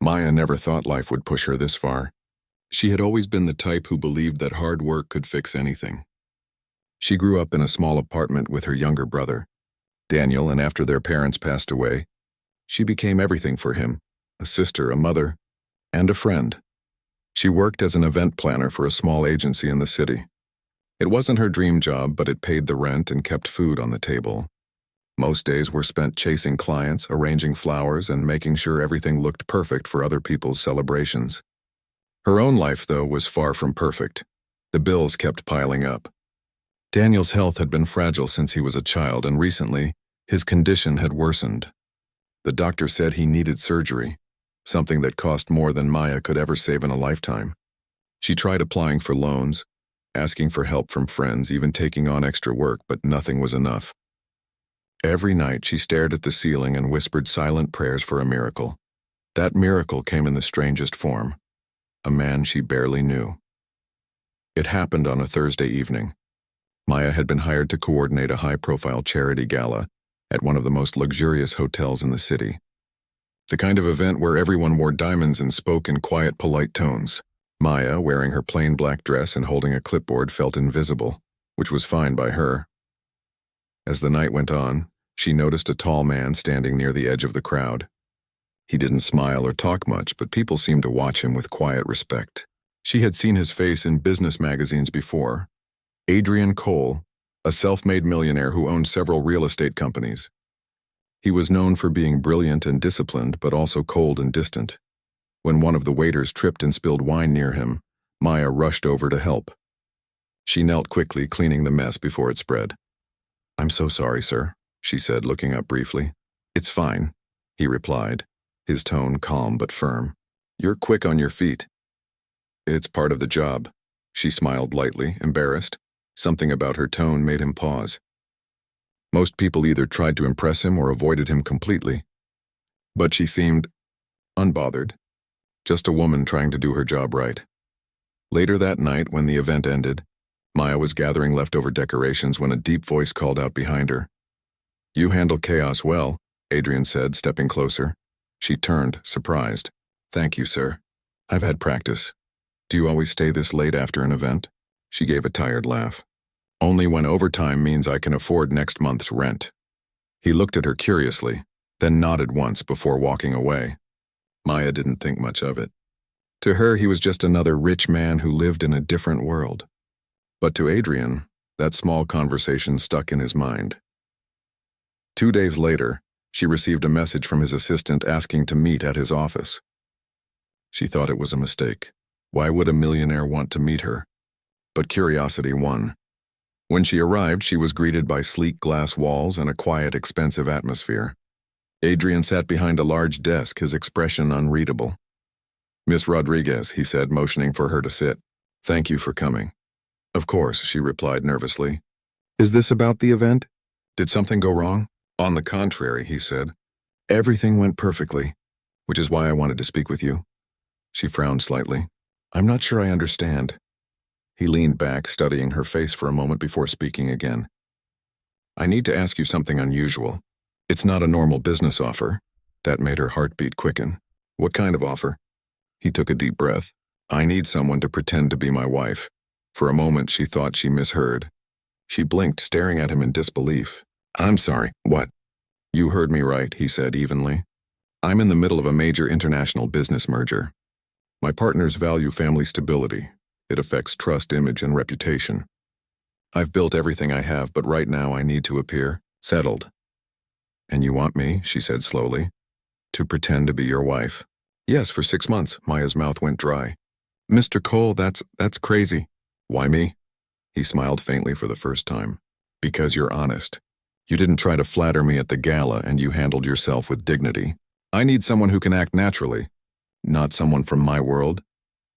Maya never thought life would push her this far. She had always been the type who believed that hard work could fix anything. She grew up in a small apartment with her younger brother, Daniel, and after their parents passed away, she became everything for him, a sister, a mother, and a friend. She worked as an event planner for a small agency in the city. It wasn't her dream job, but it paid the rent and kept food on the table. Most days were spent chasing clients, arranging flowers, and making sure everything looked perfect for other people's celebrations. Her own life, though, was far from perfect. The bills kept piling up. Daniel's health had been fragile since he was a child, and recently, his condition had worsened. The doctor said he needed surgery, something that cost more than Maya could ever save in a lifetime. She tried applying for loans, asking for help from friends, even taking on extra work, but nothing was enough. Every night she stared at the ceiling and whispered silent prayers for a miracle. That miracle came in the strangest form. A man she barely knew. It happened on a Thursday evening. Maya had been hired to coordinate a high-profile charity gala at one of the most luxurious hotels in the city. The kind of event where everyone wore diamonds and spoke in quiet, polite tones. Maya, wearing her plain black dress and holding a clipboard, felt invisible, which was fine by her. As the night went on, she noticed a tall man standing near the edge of the crowd. He didn't smile or talk much, but people seemed to watch him with quiet respect. She had seen his face in business magazines before. Adrian Cole, a self-made millionaire who owned several real estate companies. He was known for being brilliant and disciplined, but also cold and distant. When one of the waiters tripped and spilled wine near him, Maya rushed over to help. She knelt quickly, cleaning the mess before it spread. "I'm so sorry, sir," she said, looking up briefly. "It's fine," he replied, his tone calm but firm. "You're quick on your feet." "It's part of the job." She smiled lightly, embarrassed. Something about her tone made him pause. Most people either tried to impress him or avoided him completely. But she seemed unbothered, just a woman trying to do her job right. Later that night, when the event ended, Maya was gathering leftover decorations when a deep voice called out behind her. "You handle chaos well," Adrian said, stepping closer. She turned, surprised. "Thank you, sir. I've had practice. Do you always stay this late after an event?" She gave a tired laugh. "Only when overtime means I can afford next month's rent." He looked at her curiously, then nodded once before walking away. Maya didn't think much of it. To her, he was just another rich man who lived in a different world. But to Adrian, that small conversation stuck in his mind. 2 days later, she received a message from his assistant asking to meet at his office. She thought it was a mistake. Why would a millionaire want to meet her? But curiosity won. When she arrived, she was greeted by sleek glass walls and a quiet, expensive atmosphere. Adrian sat behind a large desk, his expression unreadable. "Miss Rodriguez," he said, motioning for her to sit. "Thank you for coming." "Of course," she replied nervously. "Is this about the event? Did something go wrong?" "On the contrary," he said. "Everything went perfectly, which is why I wanted to speak with you." She frowned slightly. "I'm not sure I understand." He leaned back, studying her face for a moment before speaking again. "I need to ask you something unusual. It's not a normal business offer." That made her heartbeat quicken. "What kind of offer?" He took a deep breath. "I need someone to pretend to be my wife." For a moment, she thought she misheard. She blinked, staring at him in disbelief. "I'm sorry, what?" "You heard me right," he said evenly. "I'm in the middle of a major international business merger. My partners value family stability. It affects trust, image, and reputation. I've built everything I have, but right now I need to appear settled." "And you want me," she said slowly, "to pretend to be your wife?" "Yes, for 6 months." Maya's mouth went dry. "Mr. Cole, that's crazy." "Why me?" He smiled faintly for the first time. "Because you're honest. You didn't try to flatter me at the gala, and you handled yourself with dignity. I need someone who can act naturally, not someone from my world.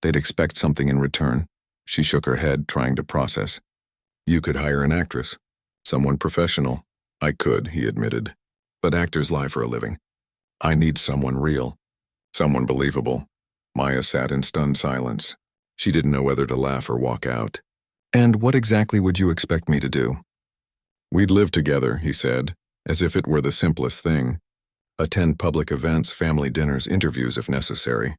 They'd expect something in return." She shook her head, trying to process. "You could hire an actress, someone professional." "I could," he admitted. "But actors lie for a living. I need someone real, someone believable." Maya sat in stunned silence. She didn't know whether to laugh or walk out. "And what exactly would you expect me to do?" "We'd live together," he said, as if it were the simplest thing. Attend public events, family dinners, interviews if necessary.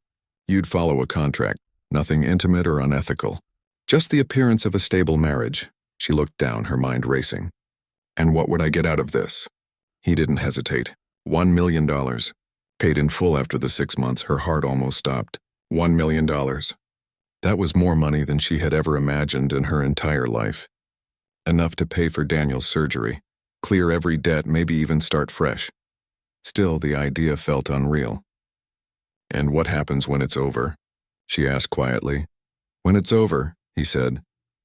You'd follow a contract, nothing intimate or unethical. Just the appearance of a stable marriage. She looked down, her mind racing. And what would I get out of this? He didn't hesitate. $1 million. Paid in full after the 6 months, her heart almost stopped. $1 million. That was more money than she had ever imagined in her entire life. Enough to pay for Daniel's surgery, clear every debt, maybe even start fresh. Still, the idea felt unreal. And what happens when it's over? She asked quietly. When it's over, he said,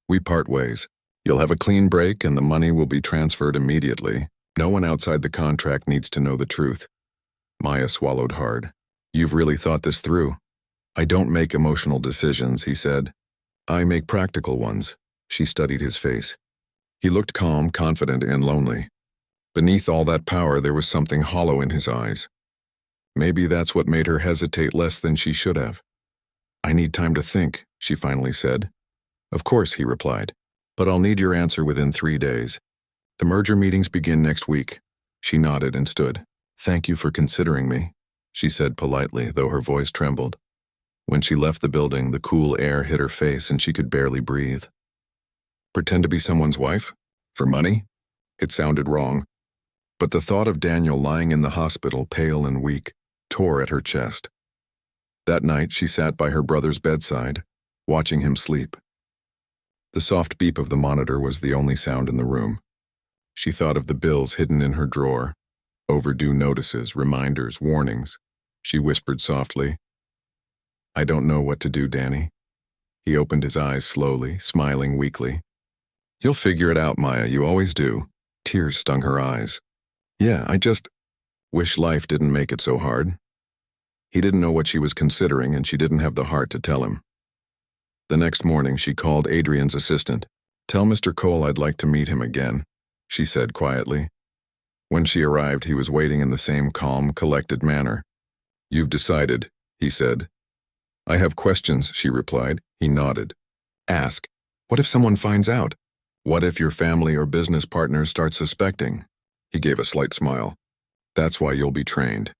we part ways. You'll have a clean break and the money will be transferred immediately. No one outside the contract needs to know the truth. Maya swallowed hard. You've really thought this through? I don't make emotional decisions, he said. I make practical ones. She studied his face. He looked calm, confident, and lonely. Beneath all that power, there was something hollow in his eyes. Maybe that's what made her hesitate less than she should have. I need time to think, she finally said. Of course, he replied. But I'll need your answer within 3 days. The merger meetings begin next week. She nodded and stood. Thank you for considering me, she said politely, though her voice trembled. When she left the building, the cool air hit her face and she could barely breathe. Pretend to be someone's wife? For money? It sounded wrong. But the thought of Daniel lying in the hospital, pale and weak, tore at her chest. That night, she sat by her brother's bedside, watching him sleep. The soft beep of the monitor was the only sound in the room. She thought of the bills hidden in her drawer, overdue notices, reminders, warnings. She whispered softly, I don't know what to do, Danny. He opened his eyes slowly, smiling weakly. You'll figure it out, Maya, you always do. Tears stung her eyes. Yeah, I just wish life didn't make it so hard. He didn't know what she was considering, and she didn't have the heart to tell him. The next morning, she called Adrian's assistant. Tell Mr. Cole I'd like to meet him again, she said quietly. When she arrived, he was waiting in the same calm, collected manner. You've decided, he said. I have questions, she replied. He nodded. Ask. What if someone finds out? What if your family or business partners start suspecting? He gave a slight smile. That's why you'll be trained.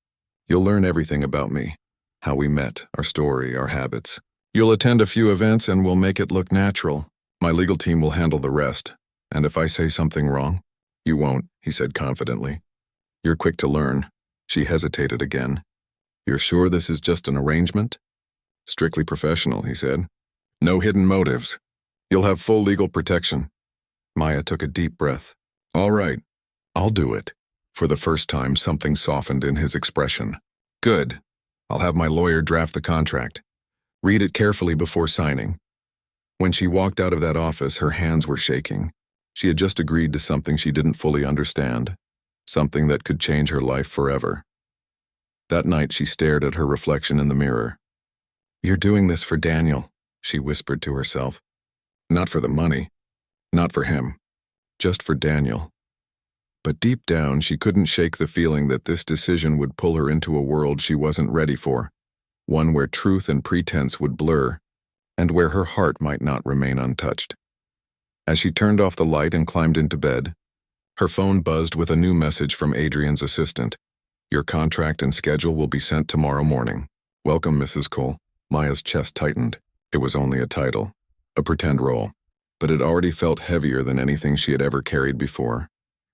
You'll learn everything about me. How we met, our story, our habits. You'll attend a few events and we'll make it look natural. My legal team will handle the rest. And if I say something wrong, you won't, he said confidently. You're quick to learn. She hesitated again. You're sure this is just an arrangement? Strictly professional, he said. No hidden motives. You'll have full legal protection. Maya took a deep breath. All right, I'll do it. For the first time, something softened in his expression. Good. I'll have my lawyer draft the contract. Read it carefully before signing. When she walked out of that office, her hands were shaking. She had just agreed to something she didn't fully understand, something that could change her life forever. That night, she stared at her reflection in the mirror. You're doing this for Daniel, she whispered to herself. Not for the money. Not for him. Just for Daniel. But deep down, she couldn't shake the feeling that this decision would pull her into a world she wasn't ready for, one where truth and pretense would blur, and where her heart might not remain untouched. As she turned off the light and climbed into bed, her phone buzzed with a new message from Adrian's assistant. Your contract and schedule will be sent tomorrow morning. Welcome, Mrs. Cole. Maya's chest tightened. It was only a title, a pretend role, but it already felt heavier than anything she had ever carried before.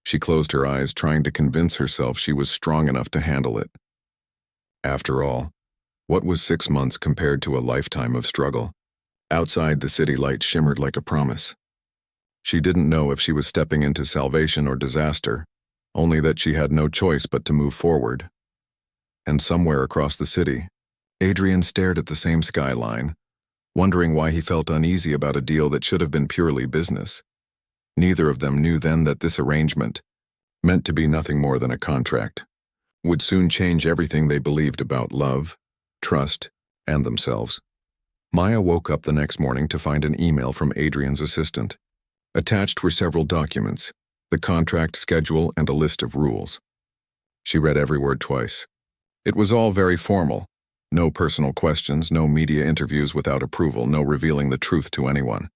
She closed her eyes, trying to convince herself she was strong enough to handle it. After all, what was 6 months compared to a lifetime of struggle? Outside, the city light shimmered like a promise. She didn't know if she was stepping into salvation or disaster, only that she had no choice but to move forward. And somewhere across the city, Adrian stared at the same skyline, wondering why he felt uneasy about a deal that should have been purely business. Neither of them knew then that this arrangement, meant to be nothing more than a contract, would soon change everything they believed about love, trust, and themselves. Maya woke up the next morning to find an email from Adrian's assistant. Attached were several documents, the contract schedule and a list of rules. She read every word twice. It was all very formal. No personal questions, no media interviews without approval, no revealing the truth to anyone.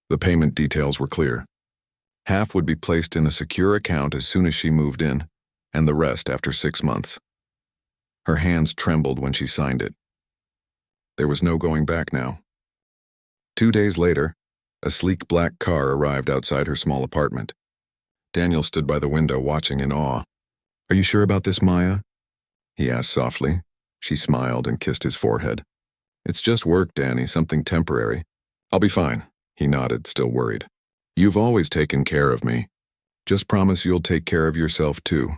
The payment details were clear. Half would be placed in a secure account as soon as she moved in, and the rest after 6 months. Her hands trembled when she signed it. There was no going back now. 2 days later, a sleek black car arrived outside her small apartment. Daniel stood by the window watching in awe. "Are you sure about this, Maya?" he asked softly. She smiled and kissed his forehead. "It's just work, Danny, something temporary. I'll be fine," he nodded, still worried. "You've always taken care of me. Just promise you'll take care of yourself too."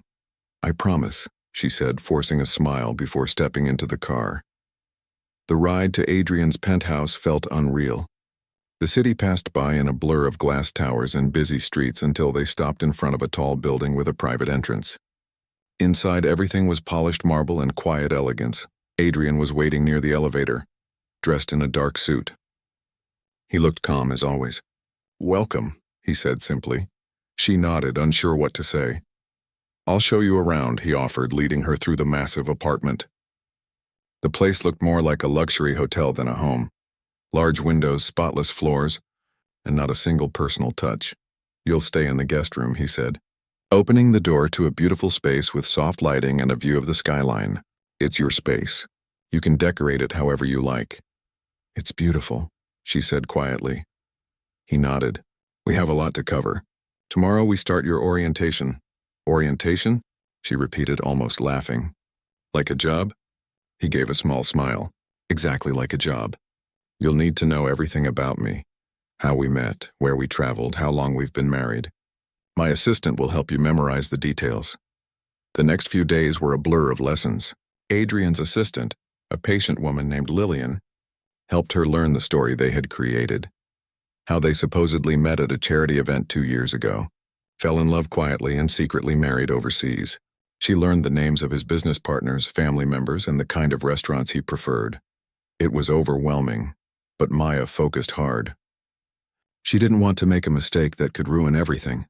"I promise," she said, forcing a smile before stepping into the car. The ride to Adrian's penthouse felt unreal. The city passed by in a blur of glass towers and busy streets until they stopped in front of a tall building with a private entrance. Inside, everything was polished marble and quiet elegance. Adrian was waiting near the elevator, dressed in a dark suit. He looked calm as always. "Welcome," he said simply. She nodded, unsure what to say. "I'll show you around," he offered, leading her through the massive apartment. The place looked more like a luxury hotel than a home. Large windows, spotless floors, and not a single personal touch. "You'll stay in the guest room," he said, opening the door to a beautiful space with soft lighting and a view of the skyline. "It's your space. You can decorate it however you like." "It's beautiful," she said quietly. He nodded. "We have a lot to cover. Tomorrow we start your orientation." "Orientation?" she repeated, almost laughing. "Like a job?" He gave a small smile. "Exactly like a job. You'll need to know everything about me. How we met, where we traveled, how long we've been married. My assistant will help you memorize the details." The next few days were a blur of lessons. Adrian's assistant, a patient woman named Lillian, helped her learn the story they had created. How they supposedly met at a charity event 2 years ago, fell in love quietly and secretly married overseas. She learned the names of his business partners, family members, and the kind of restaurants he preferred. It was overwhelming, but Maya focused hard. She didn't want to make a mistake that could ruin everything.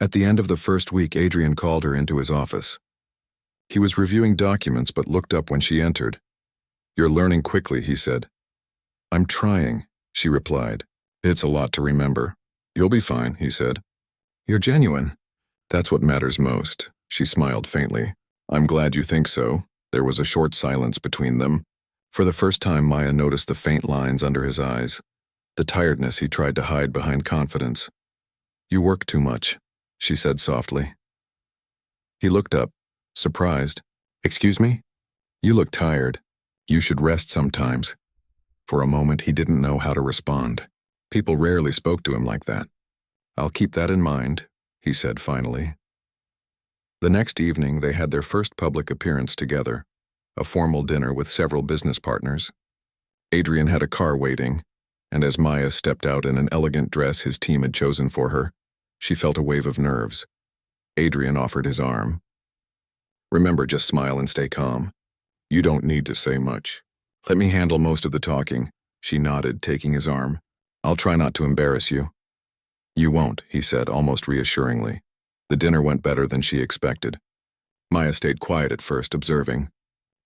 At the end of the first week, Adrian called her into his office. He was reviewing documents but looked up when she entered. "You're learning quickly," he said. "I'm trying," she replied. "It's a lot to remember." "You'll be fine," he said. "You're genuine." "That's what matters most," she smiled faintly. "I'm glad you think so." There was a short silence between them. For the first time, Maya noticed the faint lines under his eyes, the tiredness he tried to hide behind confidence. "You work too much," she said softly. He looked up, surprised. "Excuse me? You look tired. You should rest sometimes." For a moment, he didn't know how to respond. People rarely spoke to him like that. "I'll keep that in mind," he said finally. The next evening, they had their first public appearance together, a formal dinner with several business partners. Adrian had a car waiting, and as Maya stepped out in an elegant dress his team had chosen for her, she felt a wave of nerves. Adrian offered his arm. "Remember, just smile and stay calm. You don't need to say much. Let me handle most of the talking," she nodded, taking his arm. "I'll try not to embarrass you." "You won't," he said, almost reassuringly. The dinner went better than she expected. Maya stayed quiet at first, observing.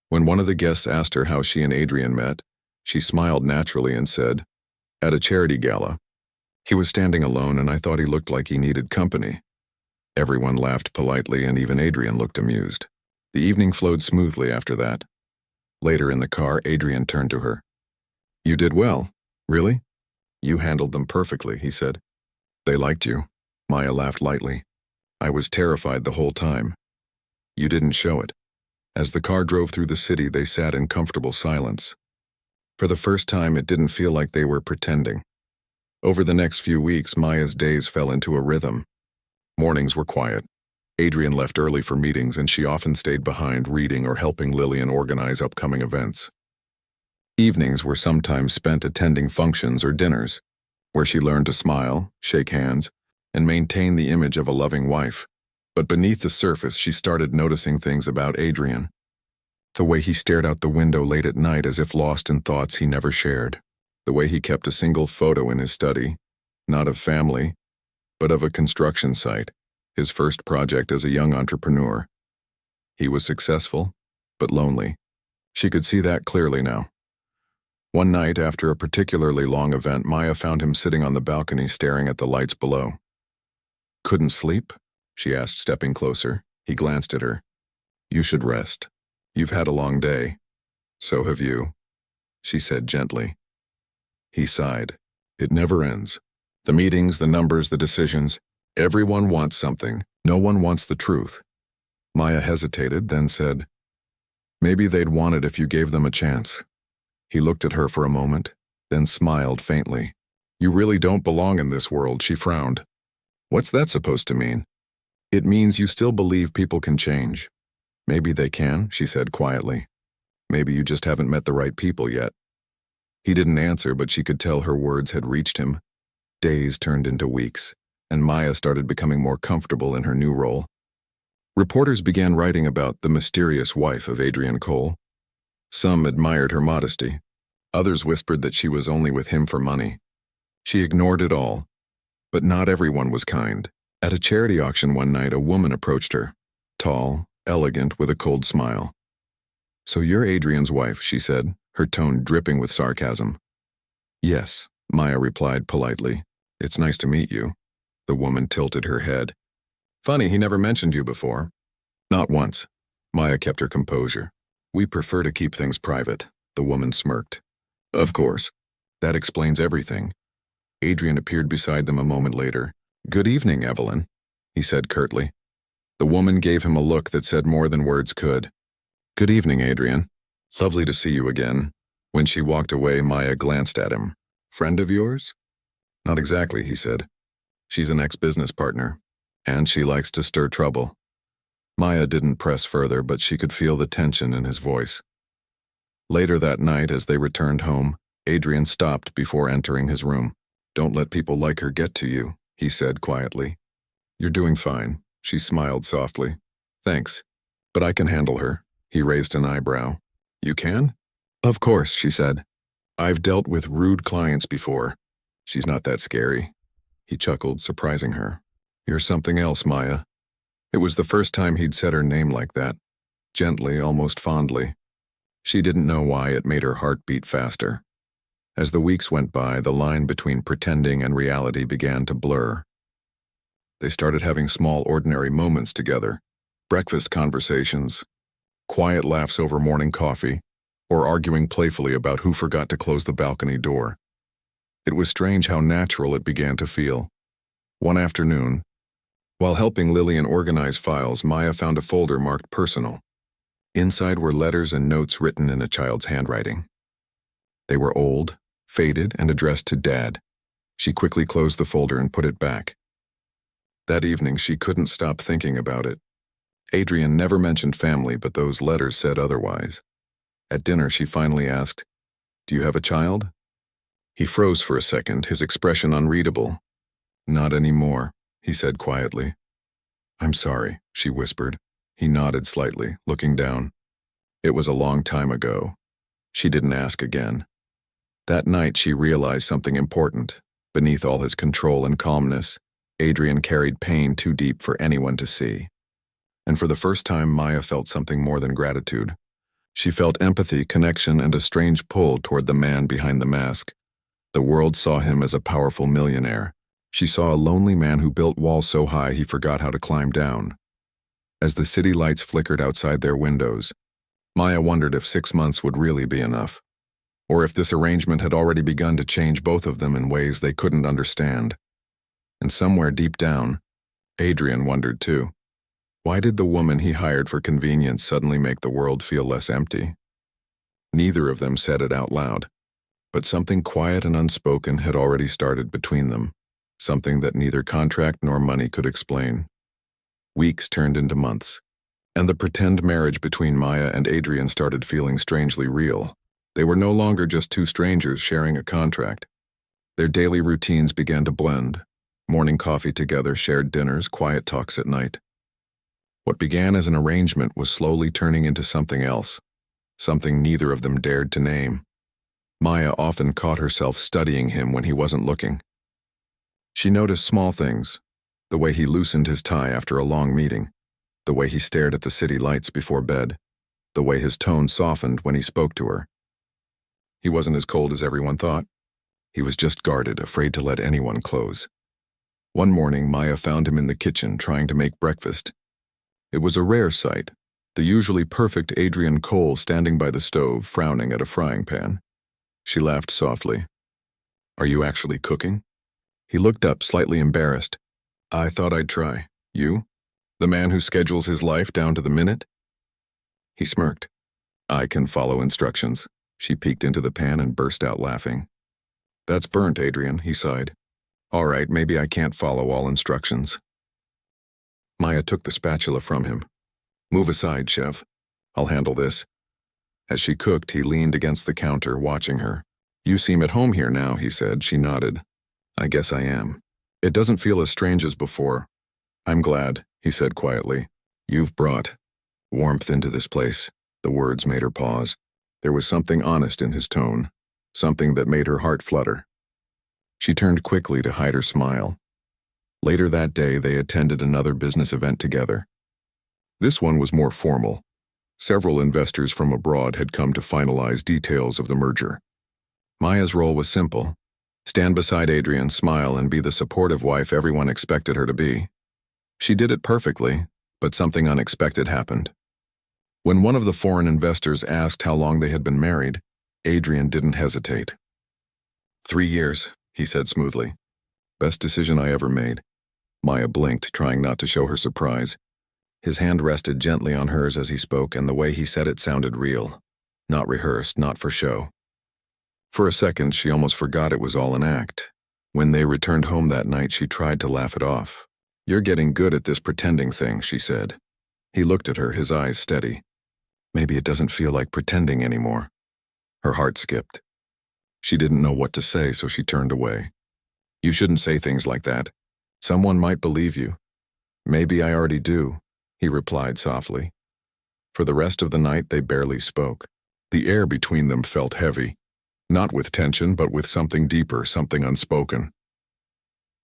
When one of the guests asked her how she and Adrian met, she smiled naturally and said, "At a charity gala. He was standing alone and I thought he looked like he needed company." Everyone laughed politely and even Adrian looked amused. The evening flowed smoothly after that. Later in the car, Adrian turned to her. "You did well. Really? You handled them perfectly," he said. "They liked you." Maya laughed lightly. "I was terrified the whole time. You didn't show it." As the car drove through the city, they sat in comfortable silence. For the first time, it didn't feel like they were pretending. Over the next few weeks, Maya's days fell into a rhythm. Mornings were quiet. Adrian left early for meetings and she often stayed behind reading or helping Lillian organize upcoming events. Evenings were sometimes spent attending functions or dinners, where she learned to smile, shake hands, and maintain the image of a loving wife. But beneath the surface, she started noticing things about Adrian. The way he stared out the window late at night as if lost in thoughts he never shared. The way he kept a single photo in his study, not of family, but of a construction site, his first project as a young entrepreneur. He was successful, but lonely. She could see that clearly now. One night, after a particularly long event, Maya found him sitting on the balcony staring at the lights below. "Couldn't sleep?" she asked, stepping closer. He glanced at her. "You should rest." You've had a long day. So have you, she said gently. He sighed. It never ends. The meetings, the numbers, the decisions. Everyone wants something. No one wants the truth. Maya hesitated, then said, maybe they'd want it if you gave them a chance. He looked at her for a moment, then smiled faintly. You really don't belong in this world, she frowned. What's that supposed to mean? It means you still believe people can change. Maybe they can, she said quietly. Maybe you just haven't met the right people yet. He didn't answer, but she could tell her words had reached him. Days turned into weeks, and Maya started becoming more comfortable in her new role. Reporters began writing about the mysterious wife of Adrian Cole. Some admired her modesty. Others whispered that she was only with him for money. She ignored it all. But not everyone was kind. At a charity auction one night, a woman approached her, tall, elegant, with a cold smile. So you're Adrian's wife, she said, her tone dripping with sarcasm. Yes, Maya replied politely. It's nice to meet you. The woman tilted her head. Funny, he never mentioned you before. Not once. Maya kept her composure. We prefer to keep things private, the woman smirked. Of course. That explains everything. Adrian appeared beside them a moment later. Good evening, Evelyn, he said curtly. The woman gave him a look that said more than words could. Good evening, Adrian. Lovely to see you again. When she walked away, Maya glanced at him. Friend of yours? Not exactly, he said. She's an ex-business partner, and she likes to stir trouble. Maya didn't press further, but she could feel the tension in his voice. Later that night, as they returned home, Adrian stopped before entering his room. Don't let people like her get to you, he said quietly. You're doing fine, she smiled softly. Thanks. But I can handle her. He raised an eyebrow. You can? Of course, she said. I've dealt with rude clients before. She's not that scary. He chuckled, surprising her. You're something else, Maya. It was the first time he'd said her name like that, gently, almost fondly. She didn't know why it made her heart beat faster. As the weeks went by, the line between pretending and reality began to blur. They started having small, ordinary moments together, breakfast conversations, quiet laughs over morning coffee, or arguing playfully about who forgot to close the balcony door. It was strange how natural it began to feel. One afternoon, while helping Lillian organize files, Maya found a folder marked personal. Inside were letters and notes written in a child's handwriting. They were old, faded, and addressed to Dad. She quickly closed the folder and put it back. That evening, she couldn't stop thinking about it. Adrian never mentioned family, but those letters said otherwise. At dinner, she finally asked, Do you have a child? He froze for a second, his expression unreadable. Not anymore, he said quietly. I'm sorry, she whispered. He nodded slightly, looking down. It was a long time ago. She didn't ask again. That night, she realized something important. Beneath all his control and calmness, Adrian carried pain too deep for anyone to see. And for the first time, Maya felt something more than gratitude. She felt empathy, connection, and a strange pull toward the man behind the mask. The world saw him as a powerful millionaire. She saw a lonely man who built walls so high he forgot how to climb down. As the city lights flickered outside their windows, Maya wondered if 6 months would really be enough, or if this arrangement had already begun to change both of them in ways they couldn't understand. And somewhere deep down, Adrian wondered too. Why did the woman he hired for convenience suddenly make the world feel less empty? Neither of them said it out loud, but something quiet and unspoken had already started between them, something that neither contract nor money could explain. Weeks turned into months, and the pretend marriage between Maya and Adrian started feeling strangely real. They were no longer just two strangers sharing a contract. Their daily routines began to blend. Morning coffee together, shared dinners, quiet talks at night. What began as an arrangement was slowly turning into something else, something neither of them dared to name. Maya often caught herself studying him when he wasn't looking. She noticed small things, the way he loosened his tie after a long meeting, the way he stared at the city lights before bed, the way his tone softened when he spoke to her. He wasn't as cold as everyone thought. He was just guarded, afraid to let anyone close. One morning, Maya found him in the kitchen trying to make breakfast. It was a rare sight, the usually perfect Adrian Cole standing by the stove, frowning at a frying pan. She laughed softly. "Are you actually cooking?" He looked up, slightly embarrassed. "I thought I'd try. You? The man who schedules his life down to the minute?" He smirked. "I can follow instructions." She peeked into the pan and burst out laughing. "That's burnt, Adrian," he sighed. "All right, maybe I can't follow all instructions." Maya took the spatula from him. "Move aside, chef. I'll handle this." As she cooked, he leaned against the counter, watching her. "You seem at home here now," he said. She nodded. "I guess I am. It doesn't feel as strange as before." "I'm glad," he said quietly. "You've brought warmth into this place." The words made her pause. There was something honest in his tone, something that made her heart flutter. She turned quickly to hide her smile. Later that day, they attended another business event together. This one was more formal. Several investors from abroad had come to finalize details of the merger. Maya's role was simple: stand beside Adrian, smile, and be the supportive wife everyone expected her to be. She did it perfectly, but something unexpected happened. When one of the foreign investors asked how long they had been married, Adrian didn't hesitate. 3 years, he said smoothly. "Best decision I ever made." Maya blinked, trying not to show her surprise. His hand rested gently on hers as he spoke, and the way he said it sounded real. Not rehearsed, not for show. For a second, she almost forgot it was all an act. When they returned home that night, she tried to laugh it off. "You're getting good at this pretending thing," she said. He looked at her, his eyes steady. "Maybe it doesn't feel like pretending anymore." Her heart skipped. She didn't know what to say, so she turned away. "You shouldn't say things like that. Someone might believe you." "Maybe I already do," he replied softly. For the rest of the night, they barely spoke. The air between them felt heavy, not with tension, but with something deeper, something unspoken.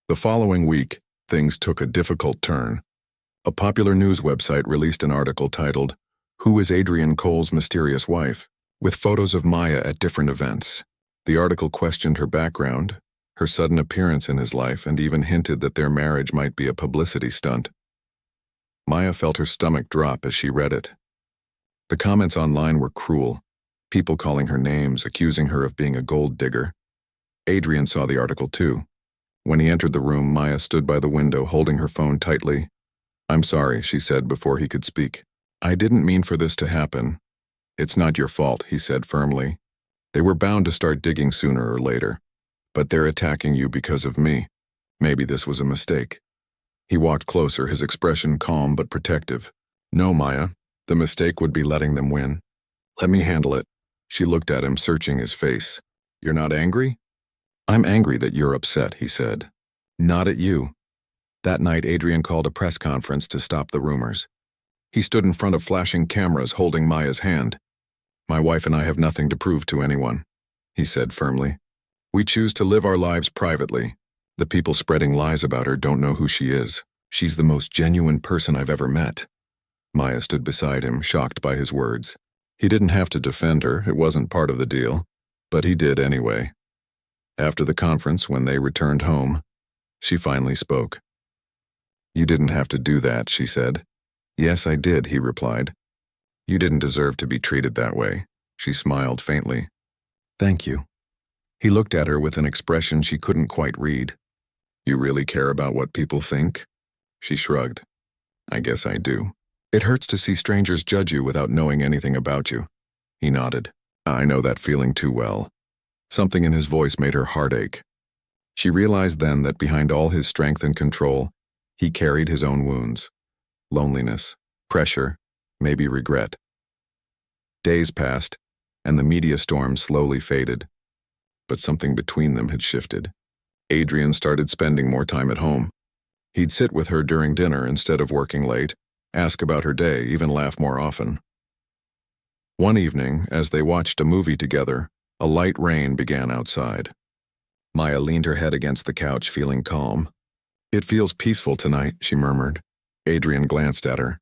The following week, things took a difficult turn. A popular news website released an article titled, "Who is Adrian Cole's Mysterious Wife?" with photos of Maya at different events. The article questioned her background, her sudden appearance in his life, and even hinted that their marriage might be a publicity stunt. Maya felt her stomach drop as she read it. The comments online were cruel, people calling her names, accusing her of being a gold digger. Adrian saw the article too. When he entered the room, Maya stood by the window, holding her phone tightly. "I'm sorry," she said before he could speak. "I didn't mean for this to happen." "It's not your fault," he said firmly. "They were bound to start digging sooner or later. But they're attacking you because of me. Maybe this was a mistake." He walked closer, his expression calm but protective. "No, Maya. The mistake would be letting them win. Let me handle it." She looked at him, searching his face. "You're not angry?" "I'm angry that you're upset," he said. "Not at you." That night, Adrian called a press conference to stop the rumors. He stood in front of flashing cameras, holding Maya's hand. "My wife and I have nothing to prove to anyone," he said firmly. "We choose to live our lives privately. The people spreading lies about her don't know who she is. She's the most genuine person I've ever met." Maya stood beside him, shocked by his words. He didn't have to defend her, it wasn't part of the deal. But he did anyway. After the conference, when they returned home, she finally spoke. "You didn't have to do that," she said. "Yes, I did," he replied. "You didn't deserve to be treated that way." She smiled faintly. "Thank you." He looked at her with an expression she couldn't quite read. "You really care about what people think?" She shrugged. "I guess I do. It hurts to see strangers judge you without knowing anything about you." He nodded. "I know that feeling too well." Something in his voice made her heart ache. She realized then that behind all his strength and control, he carried his own wounds. Loneliness, pressure, maybe regret. Days passed, and the media storm slowly faded. But something between them had shifted. Adrian started spending more time at home. He'd sit with her during dinner instead of working late, ask about her day, even laugh more often. One evening, as they watched a movie together, a light rain began outside. Maya leaned her head against the couch, feeling calm. "It feels peaceful tonight," she murmured. Adrian glanced at her.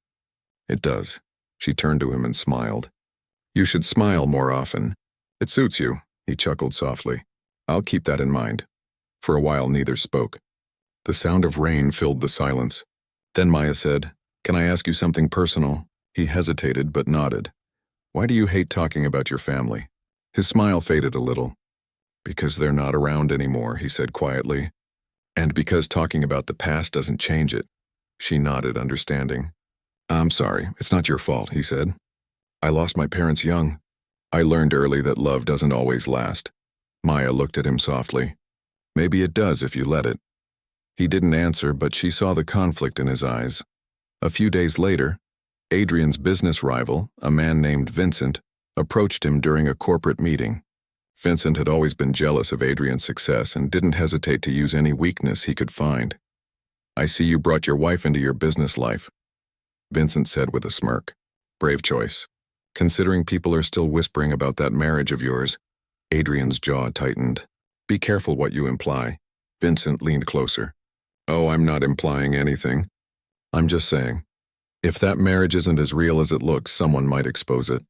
"It does." She turned to him and smiled. "You should smile more often. It suits you," he chuckled softly. "I'll keep that in mind." For a while, neither spoke. The sound of rain filled the silence. Then Maya said, "Can I ask you something personal?" He hesitated but nodded. Why do you hate talking about your family? His smile faded a little. Because they're not around anymore, he said quietly. And because talking about the past doesn't change it. She nodded, understanding. I'm sorry, it's not your fault, he said. I lost my parents young. I learned early that love doesn't always last. Maya looked at him softly. Maybe it does if you let it. He didn't answer, but she saw the conflict in his eyes. A few days later, Adrian's business rival, a man named Vincent, approached him during a corporate meeting. Vincent had always been jealous of Adrian's success and didn't hesitate to use any weakness he could find. I see you brought your wife into your business life, Vincent said with a smirk. Brave choice. Considering people are still whispering about that marriage of yours. Adrian's jaw tightened. Be careful what you imply. Vincent leaned closer. Oh, I'm not implying anything. I'm just saying. If that marriage isn't as real as it looks, someone might expose it.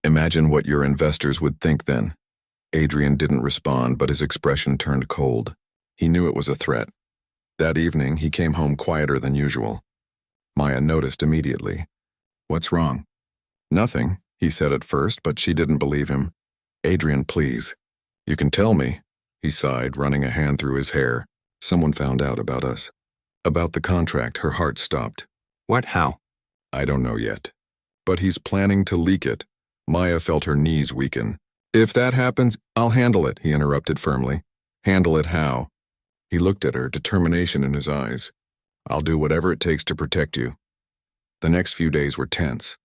Imagine what your investors would think then. Adrian didn't respond, but his expression turned cold. He knew it was a threat. That evening, he came home quieter than usual. Maya noticed immediately. What's wrong? Nothing, he said at first, but she didn't believe him. Adrian, please. You can tell me, he sighed, running a hand through his hair. Someone found out about us. About the contract, her heart stopped. What? How? I don't know yet. But he's planning to leak it. Maya felt her knees weaken. If that happens, I'll handle it, he interrupted firmly. Handle it how? He looked at her, determination in his eyes. I'll do whatever it takes to protect you. The next few days were tense.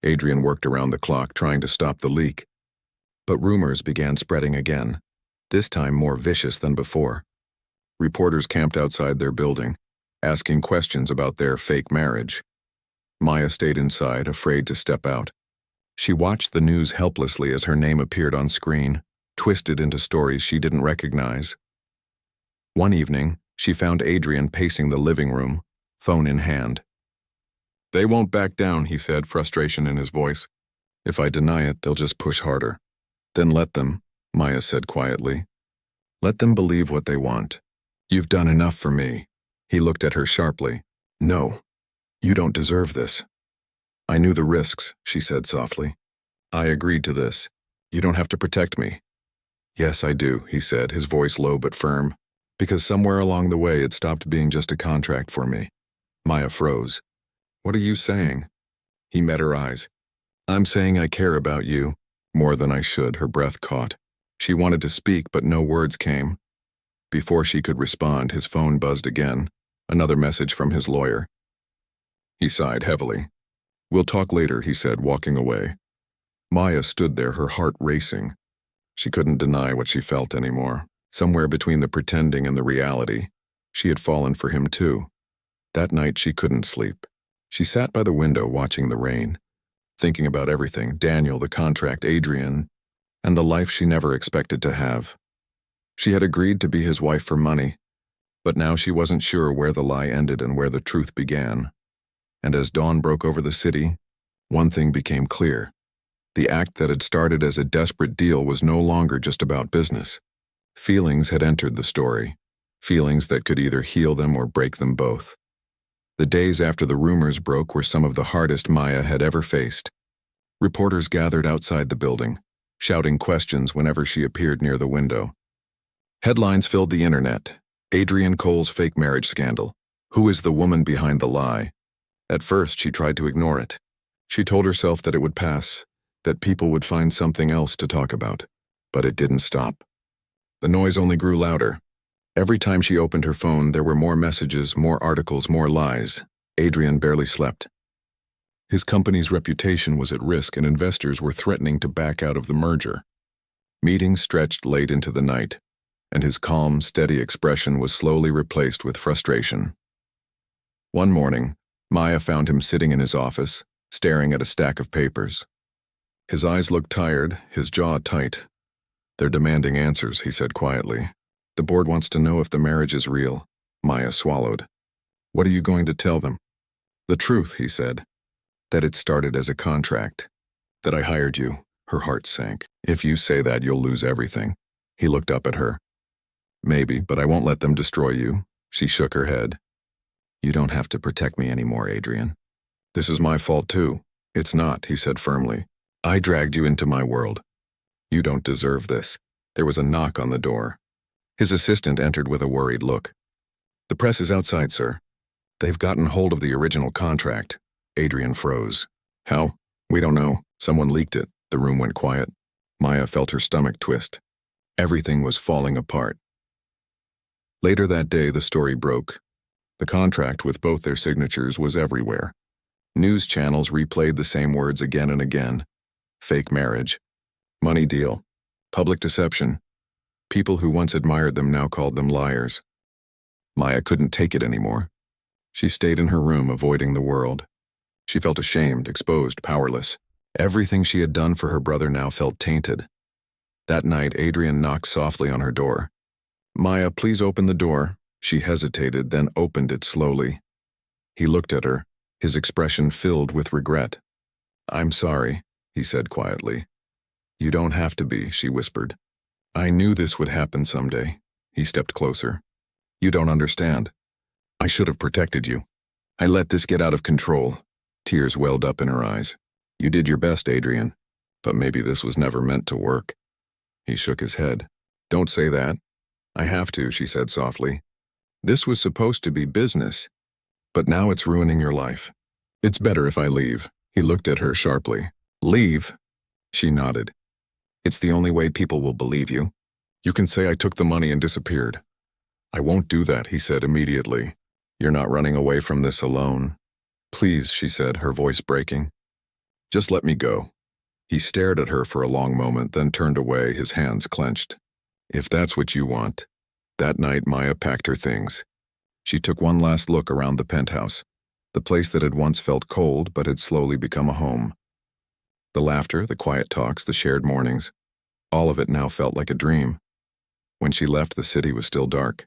Adrian worked around the clock trying to stop the leak. But rumors began spreading again, this time more vicious than before. Reporters camped outside their building, asking questions about their fake marriage. Maya stayed inside, afraid to step out. She watched the news helplessly as her name appeared on screen, twisted into stories she didn't recognize. One evening, she found Adrian pacing the living room, phone in hand. They won't back down, he said, frustration in his voice. If I deny it, they'll just push harder. Then let them, Maya said quietly. Let them believe what they want. You've done enough for me. He looked at her sharply. No, you don't deserve this. I knew the risks, she said softly. I agreed to this. You don't have to protect me. Yes, I do, he said, his voice low but firm, because somewhere along the way it stopped being just a contract for me. Maya froze. What are you saying? He met her eyes. I'm saying I care about you, more than I should, her breath caught. She wanted to speak, but no words came. Before she could respond, his phone buzzed again, another message from his lawyer. He sighed heavily. We'll talk later, he said, walking away. Maya stood there, her heart racing. She couldn't deny what she felt anymore. Somewhere between the pretending and the reality, she had fallen for him too. That night she couldn't sleep. She sat by the window watching the rain, thinking about everything, Daniel, the contract, Adrian, and the life she never expected to have. She had agreed to be his wife for money, but now she wasn't sure where the lie ended and where the truth began. And as dawn broke over the city, one thing became clear. The act that had started as a desperate deal was no longer just about business. Feelings had entered the story, feelings that could either heal them or break them both. The days after the rumors broke were some of the hardest Maya had ever faced. Reporters gathered outside the building, shouting questions whenever she appeared near the window. Headlines filled the internet. Adrian Cole's fake marriage scandal. Who is the woman behind the lie? At first, she tried to ignore it. She told herself that it would pass, that people would find something else to talk about. But it didn't stop. The noise only grew louder. Every time she opened her phone, there were more messages, more articles, more lies. Adrian barely slept. His company's reputation was at risk and investors were threatening to back out of the merger. Meetings stretched late into the night, and his calm, steady expression was slowly replaced with frustration. One morning, Maya found him sitting in his office, staring at a stack of papers. His eyes looked tired, his jaw tight. They're demanding answers, he said quietly. The board wants to know if the marriage is real. Maya swallowed. What are you going to tell them? The truth, he said. That it started as a contract. That I hired you. Her heart sank. If you say that, you'll lose everything. He looked up at her. Maybe, but I won't let them destroy you. She shook her head. You don't have to protect me anymore, Adrian. This is my fault too. It's not, he said firmly. I dragged you into my world. You don't deserve this. There was a knock on the door. His assistant entered with a worried look. The press is outside, sir. They've gotten hold of the original contract. Adrian froze. How? We don't know. Someone leaked it. The room went quiet. Maya felt her stomach twist. Everything was falling apart. Later that day, the story broke. The contract with both their signatures was everywhere. News channels replayed the same words again and again. Fake marriage. Money deal. Public deception. People who once admired them now called them liars. Maya couldn't take it anymore. She stayed in her room, avoiding the world. She felt ashamed, exposed, powerless. Everything she had done for her brother now felt tainted. That night, Adrian knocked softly on her door. Maya, please open the door. She hesitated, then opened it slowly. He looked at her, his expression filled with regret. I'm sorry, he said quietly. You don't have to be, she whispered. I knew this would happen someday. He stepped closer. You don't understand. I should have protected you. I let this get out of control. Tears welled up in her eyes. You did your best, Adrian, but maybe this was never meant to work. He shook his head. Don't say that. I have to, she said softly. This was supposed to be business, but now it's ruining your life. It's better if I leave. He looked at her sharply. Leave? She nodded. It's the only way people will believe you. You can say I took the money and disappeared. I won't do that, he said immediately. You're not running away from this alone. Please, she said, her voice breaking. Just let me go. He stared at her for a long moment, then turned away, his hands clenched. If that's what you want. That night, Maya packed her things. She took one last look around the penthouse, the place that had once felt cold but had slowly become a home. The laughter, the quiet talks, the shared mornings, all of it now felt like a dream. When she left, the city was still dark.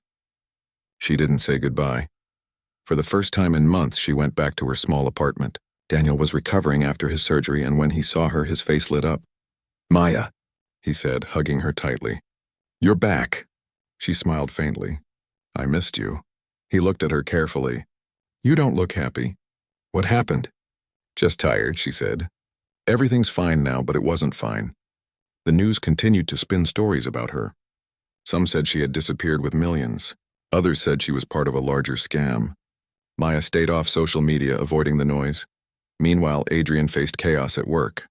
She didn't say goodbye. For the first time in months, she went back to her small apartment. Daniel was recovering after his surgery, and when he saw her, his face lit up. Maya, he said, hugging her tightly. You're back. She smiled faintly. I missed you. He looked at her carefully. You don't look happy. What happened? Just tired, she said. Everything's fine now, but it wasn't fine. The news continued to spin stories about her. Some said she had disappeared with millions. Others said she was part of a larger scam. Maya stayed off social media, avoiding the noise. Meanwhile, Adrian faced chaos at work.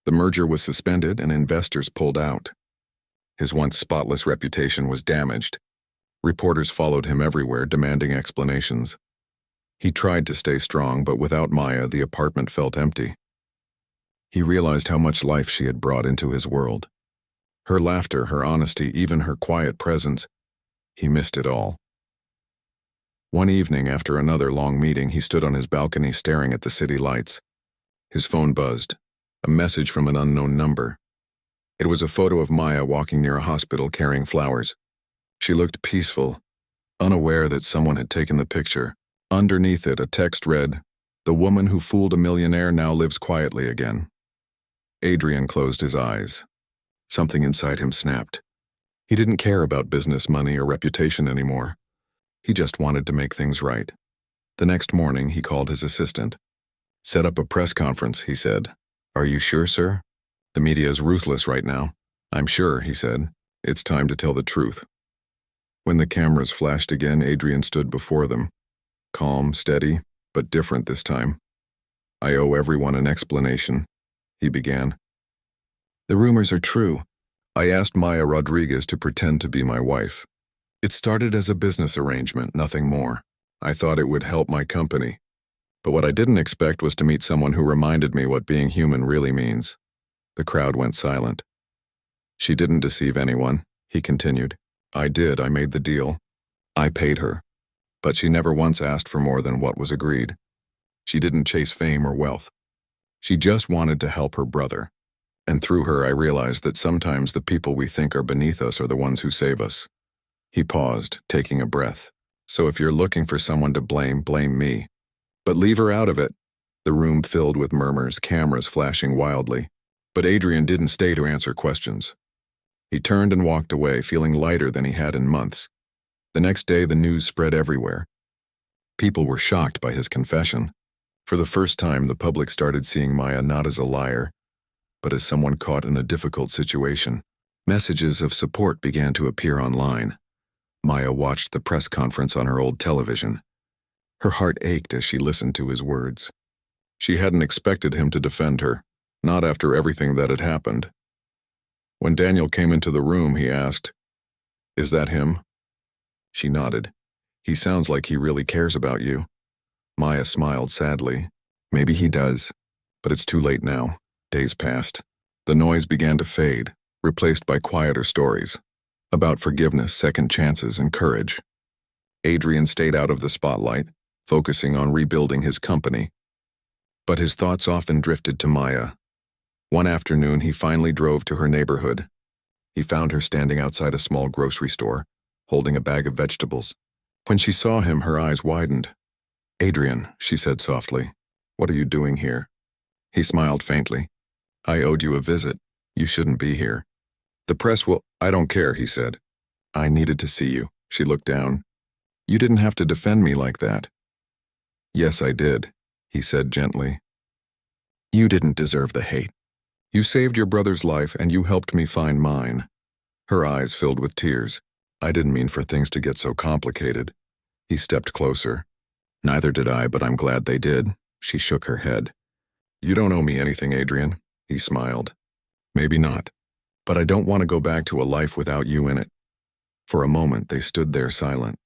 The merger was suspended and investors pulled out. His once spotless reputation was damaged. Reporters followed him everywhere, demanding explanations. He tried to stay strong, but without Maya, the apartment felt empty. He realized how much life she had brought into his world. Her laughter, her honesty, even her quiet presence. He missed it all. One evening, after another long meeting, he stood on his balcony staring at the city lights. His phone buzzed. A message from an unknown number. It was a photo of Maya walking near a hospital carrying flowers. She looked peaceful, unaware that someone had taken the picture. Underneath it, a text read, "The woman who fooled a millionaire now lives quietly again." Adrian closed his eyes. Something inside him snapped. He didn't care about business, money, or reputation anymore. He just wanted to make things right. The next morning, he called his assistant. Set up a press conference, he said. Are you sure, sir? The media is ruthless right now. I'm sure, he said. It's time to tell the truth. When the cameras flashed again, Adrian stood before them. Calm, steady, but different this time. I owe everyone an explanation, he began. The rumors are true. I asked Maya Rodriguez to pretend to be my wife. It started as a business arrangement, nothing more. I thought it would help my company. But what I didn't expect was to meet someone who reminded me what being human really means. The crowd went silent. She didn't deceive anyone, he continued. I did, I made the deal. I paid her. But she never once asked for more than what was agreed. She didn't chase fame or wealth. She just wanted to help her brother. And through her, I realized that sometimes the people we think are beneath us are the ones who save us. He paused, taking a breath. So if you're looking for someone to blame, blame me. But leave her out of it. The room filled with murmurs, cameras flashing wildly. But Adrian didn't stay to answer questions. He turned and walked away, feeling lighter than he had in months. The next day, the news spread everywhere. People were shocked by his confession. For the first time, the public started seeing Maya not as a liar, but as someone caught in a difficult situation. Messages of support began to appear online. Maya watched the press conference on her old television. Her heart ached as she listened to his words. She hadn't expected him to defend her, not after everything that had happened. When Daniel came into the room, he asked, "Is that him?" She nodded. "He sounds like he really cares about you." Maya smiled sadly. "Maybe he does, but it's too late now." Days passed. The noise began to fade, replaced by quieter stories about forgiveness, second chances, and courage. Adrian stayed out of the spotlight, focusing on rebuilding his company. But his thoughts often drifted to Maya. One afternoon, he finally drove to her neighborhood. He found her standing outside a small grocery store, holding a bag of vegetables. When she saw him, her eyes widened. "Adrian," she said softly, "what are you doing here?" He smiled faintly. "I owed you a visit. You shouldn't be here." "The press will—" "I don't care," he said. "I needed to see you." She looked down. "You didn't have to defend me like that." "Yes, I did," he said gently. "You didn't deserve the hate. You saved your brother's life and you helped me find mine." Her eyes filled with tears. "I didn't mean for things to get so complicated." He stepped closer. "Neither did I, but I'm glad they did." She shook her head. "You don't owe me anything, Adrian." He smiled. "Maybe not, but I don't want to go back to a life without you in it." For a moment, they stood there silent.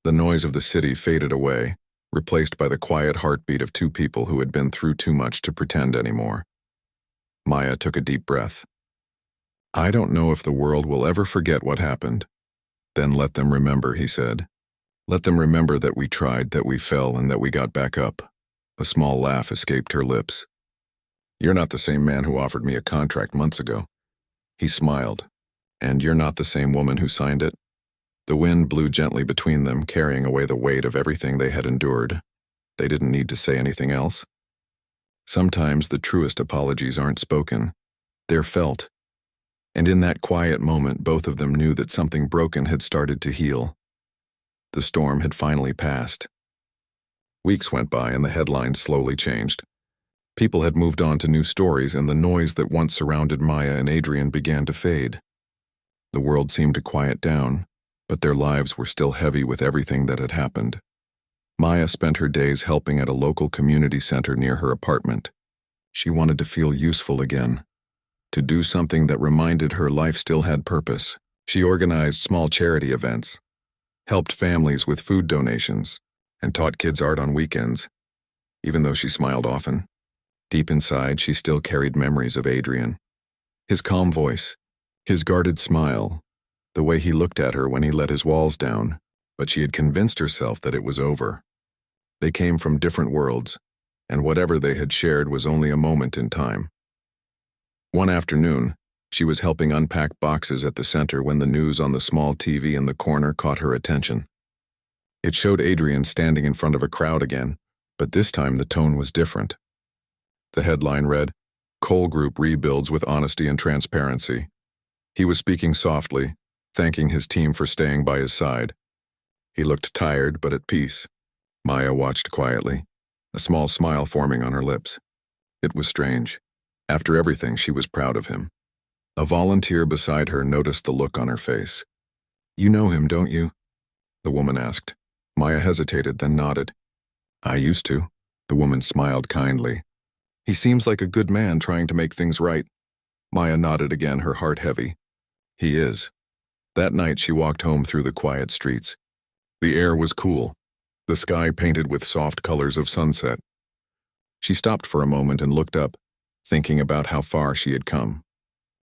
The noise of the city faded away, replaced by the quiet heartbeat of two people who had been through too much to pretend anymore. Maya took a deep breath. "I don't know if the world will ever forget what happened." "Then let them remember," he said. "Let them remember that we tried, that we fell, and that we got back up." A small laugh escaped her lips. "You're not the same man who offered me a contract months ago." He smiled. "And you're not the same woman who signed it?" The wind blew gently between them, carrying away the weight of everything they had endured. They didn't need to say anything else. Sometimes the truest apologies aren't spoken. They're felt. And in that quiet moment, both of them knew that something broken had started to heal. The storm had finally passed. Weeks went by and the headlines slowly changed. People had moved on to new stories, and the noise that once surrounded Maya and Adrian began to fade. The world seemed to quiet down, but their lives were still heavy with everything that had happened. Maya spent her days helping at a local community center near her apartment. She wanted to feel useful again, to do something that reminded her life still had purpose. She organized small charity events, helped families with food donations, and taught kids art on weekends. Even though she smiled often, deep inside she still carried memories of Adrian. His calm voice, his guarded smile, the way he looked at her when he let his walls down, but she had convinced herself that it was over. They came from different worlds, and whatever they had shared was only a moment in time. One afternoon, she was helping unpack boxes at the center when the news on the small TV in the corner caught her attention. It showed Adrian standing in front of a crowd again, but this time the tone was different. The headline read, "Coal Group rebuilds with honesty and transparency." He was speaking softly, thanking his team for staying by his side. He looked tired but at peace. Maya watched quietly, a small smile forming on her lips. It was strange. After everything, she was proud of him. A volunteer beside her noticed the look on her face. "You know him, don't you?" the woman asked. Maya hesitated, then nodded. "I used to." The woman smiled kindly. "He seems like a good man trying to make things right." Maya nodded again, her heart heavy. "He is." That night she walked home through the quiet streets. The air was cool, the sky painted with soft colors of sunset. She stopped for a moment and looked up, thinking about how far she had come.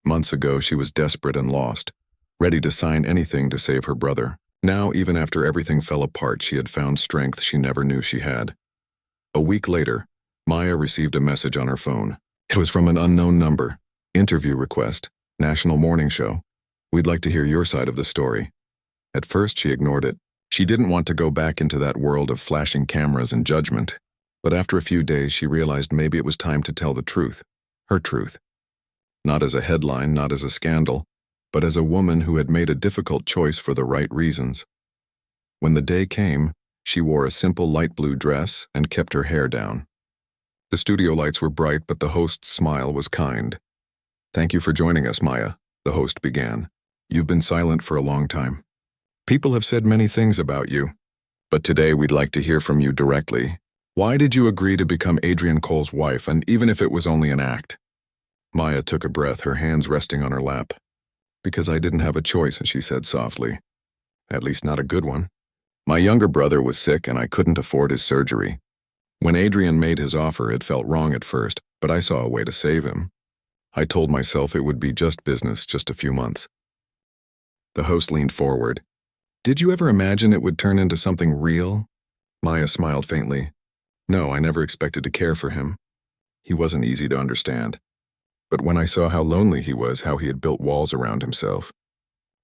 Months ago she was desperate and lost, ready to sign anything to save her brother. Now, even after everything fell apart, she had found strength she never knew she had. A week later, Maya received a message on her phone. It was from an unknown number. "Interview request, national morning show. We'd like to hear your side of the story." At first she ignored it. She didn't want to go back into that world of flashing cameras and judgment. But after a few days she realized maybe it was time to tell the truth. Her truth. Not as a headline, not as a scandal, but as a woman who had made a difficult choice for the right reasons. When the day came, she wore a simple light blue dress and kept her hair down. The studio lights were bright, but the host's smile was kind. "Thank you for joining us, Maya," the host began. "You've been silent for a long time. People have said many things about you, but today we'd like to hear from you directly. Why did you agree to become Adrian Cole's wife, and even if it was only an act?" Maya took a breath, her hands resting on her lap. "Because I didn't have a choice," she said softly. "At least not a good one. My younger brother was sick and I couldn't afford his surgery. When Adrian made his offer, it felt wrong at first, but I saw a way to save him. I told myself it would be just business, just a few months." The host leaned forward. "Did you ever imagine it would turn into something real?" Maya smiled faintly. "No, I never expected to care for him. He wasn't easy to understand. But when I saw how lonely he was, how he had built walls around himself,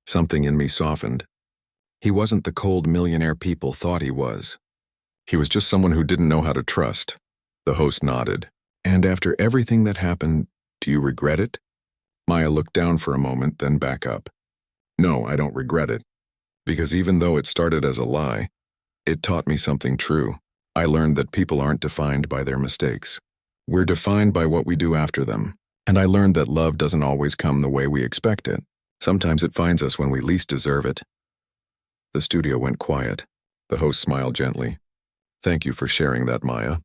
something in me softened. He wasn't the cold millionaire people thought he was. He was just someone who didn't know how to trust." The host nodded. "And after everything that happened, do you regret it?" Maya looked down for a moment, then back up. "No, I don't regret it. Because even though it started as a lie, it taught me something true. I learned that people aren't defined by their mistakes. We're defined by what we do after them. And I learned that love doesn't always come the way we expect it. Sometimes it finds us when we least deserve it." The studio went quiet. The host smiled gently. "Thank you for sharing that, Maya.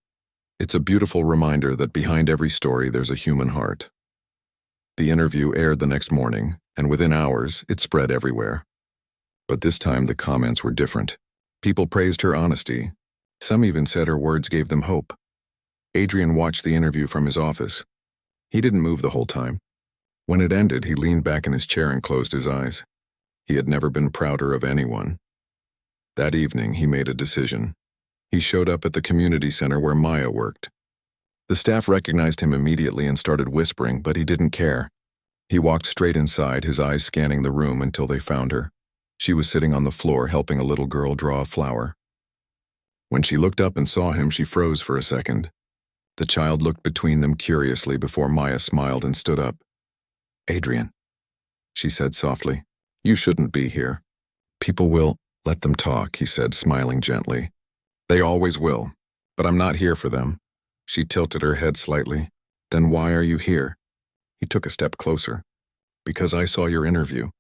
It's a beautiful reminder that behind every story there's a human heart." The interview aired the next morning, and within hours, it spread everywhere. But this time the comments were different. People praised her honesty. Some even said her words gave them hope. Adrian watched the interview from his office. He didn't move the whole time. When it ended, he leaned back in his chair and closed his eyes. He had never been prouder of anyone. That evening, he made a decision. He showed up at the community center where Maya worked. The staff recognized him immediately and started whispering, but he didn't care. He walked straight inside, his eyes scanning the room until they found her. She was sitting on the floor helping a little girl draw a flower. When she looked up and saw him, she froze for a second. The child looked between them curiously before Maya smiled and stood up. "Adrian," she said softly, "you shouldn't be here." "People will let them talk," he said, smiling gently. "They always will, but I'm not here for them." She tilted her head slightly. "Then why are you here?" He took a step closer. "Because I saw your interview,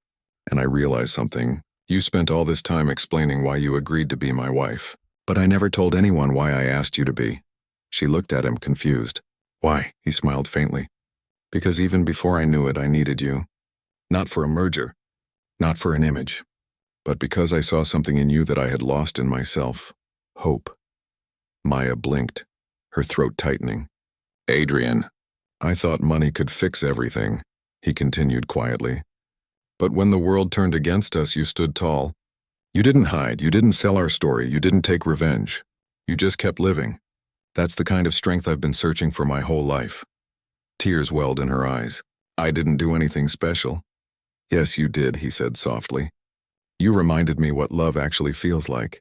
and I realized something. You spent all this time explaining why you agreed to be my wife, but I never told anyone why I asked you to be." She looked at him, confused. "Why?" He smiled faintly. "Because even before I knew it, I needed you. Not for a merger, not for an image, but because I saw something in you that I had lost in myself. Hope." Maya blinked, her throat tightening. "Adrian, I thought money could fix everything," he continued quietly. "But when the world turned against us, you stood tall. You didn't hide, you didn't sell our story, you didn't take revenge. You just kept living. That's the kind of strength I've been searching for my whole life." Tears welled in her eyes. "I didn't do anything special." "Yes, you did," he said softly. "You reminded me what love actually feels like."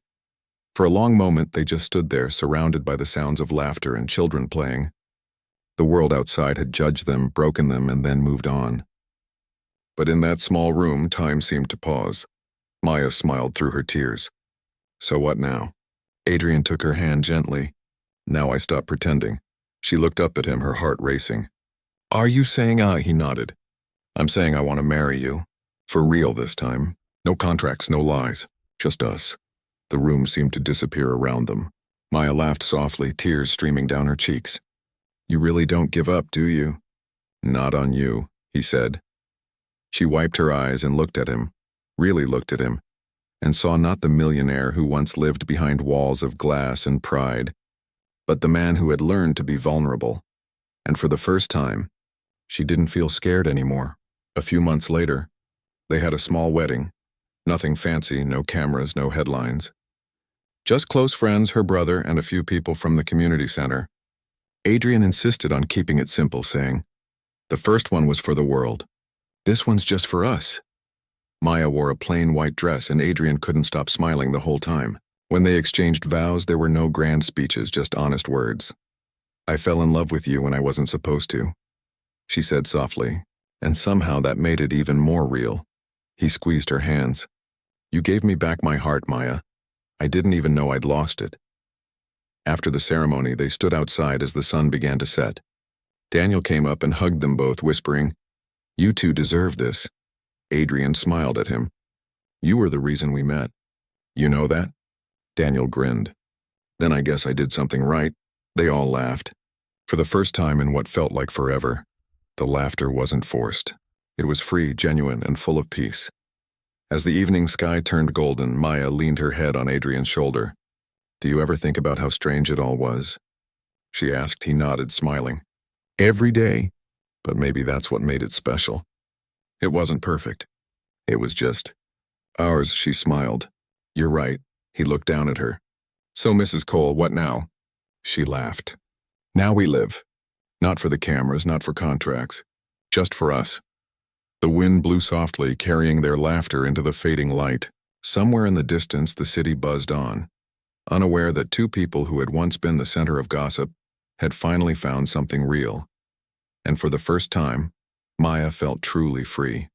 For a long moment, they just stood there, surrounded by the sounds of laughter and children playing. The world outside had judged them, broken them, and then moved on. But in that small room, time seemed to pause. Maya smiled through her tears. "So what now?" Adrian took her hand gently. "Now I stop pretending." She looked up at him, her heart racing. "Are you saying he nodded. "I'm saying I want to marry you. For real this time. No contracts, no lies. Just us." The room seemed to disappear around them. Maya laughed softly, tears streaming down her cheeks. "You really don't give up, do you?" "Not on you," he said. She wiped her eyes and looked at him, really looked at him, and saw not the millionaire who once lived behind walls of glass and pride, but the man who had learned to be vulnerable. And for the first time, she didn't feel scared anymore. A few months later, they had a small wedding. Nothing fancy, no cameras, no headlines. Just close friends, her brother, and a few people from the community center. Adrian insisted on keeping it simple, saying, "The first one was for the world. This one's just for us." Maya wore a plain white dress, and Adrian couldn't stop smiling the whole time. When they exchanged vows, there were no grand speeches, just honest words. "I fell in love with you when I wasn't supposed to," she said softly, and somehow that made it even more real. He squeezed her hands. "You gave me back my heart, Maya. I didn't even know I'd lost it." After the ceremony, they stood outside as the sun began to set. Daniel came up and hugged them both, whispering, "You two deserve this." Adrian smiled at him. "You were the reason we met." "You know that?" Daniel grinned. "Then I guess I did something right." They all laughed. For the first time in what felt like forever, the laughter wasn't forced. It was free, genuine, and full of peace. As the evening sky turned golden, Maya leaned her head on Adrian's shoulder. "Do you ever think about how strange it all was?" she asked. He nodded, smiling. "Every day. But maybe that's what made it special. It wasn't perfect. It was just ours," she smiled. "You're right." He looked down at her. "So, Mrs. Cole, what now?" She laughed. "Now we live. Not for the cameras, not for contracts. Just for us." The wind blew softly, carrying their laughter into the fading light. Somewhere in the distance, the city buzzed on, unaware that two people who had once been the center of gossip had finally found something real. And for the first time, Maya felt truly free.